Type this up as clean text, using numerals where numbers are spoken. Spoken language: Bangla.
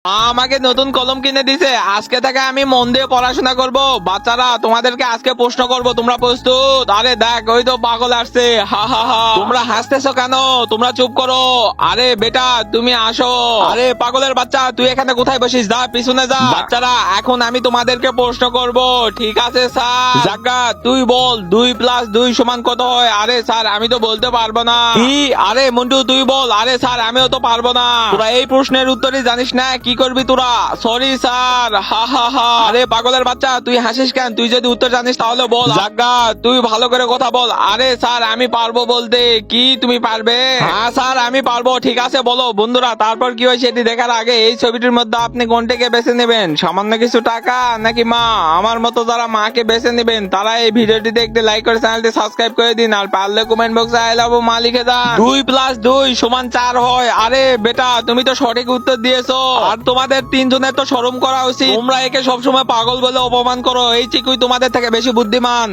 আমাকে নতুন কলম কিনে দিছে, আজকে থেকে আমি মন দিয়ে পড়াশোনা করব। বাচ্চারা তোমাদেরকে আজকে প্রশ্ন করব, তোমরা প্রস্তুত? আরে দেখ, ওই তো পাগল আসছে, হা হা হা। তোমরা হাসতেছো কেন? তোমরা চুপ করো। আরে বেটা তুমি আসো। আরে পাগলের বাচ্চা, তুই এখানে কোথায় বসিস? যা পিছনে যা। বাচ্চারা এখন আমি তোমাদেরকে প্রশ্ন করব, ঠিক আছে স্যার? জাগা তুই বল, 2+2 সমান কত হয়? আরে স্যার আমি তো বলতে পারবো না। কি? আরে মন্টু তুই বল। আরে স্যার আমিও তো পারবো না। তোরা এই প্রশ্নের উত্তরই জানিস না, কি করবি তোরা? সরি স্যার, হা হা হা। আরে পাগলের বাচ্চা তুই হাসিস কেন? তুই যদি উত্তর জানিস তাহলে বল। জাগা তুই ভালো করে কথা বল। আরে স্যার আমি পারবো বলতে। কি তুমি পারবে? হ্যাঁ স্যার আমি পারবো। ঠিক আছে বলো। বন্ধুরা তারপর কি হয়েছে এটি দেখার আগে এই ছবিটির মধ্যে আপনি কোনটাকে বেছে নেবেন? সামান্য কিছু টাকা নাকি মা? আমার মতো যারা মাকে বেছে নেবেন তারা এই ভিডিওটি দেখতে লাইক করে চ্যানেলটি সাবস্ক্রাইব করে দিন, আর পারলে কমেন্ট বক্সে আই লাভ মা লিখে দেন। 2+2 সমান 4 হয়। আরে বেটা তুমি তো সঠিক উত্তর দিয়েছো। আর তোমাদের তিনজনের তো শরম করা উচিত। তোমরা একে সবসময় পাগল বলে অপমান করো। এই চিকুই তোমাদের থেকে বেশি বুদ্ধিমান।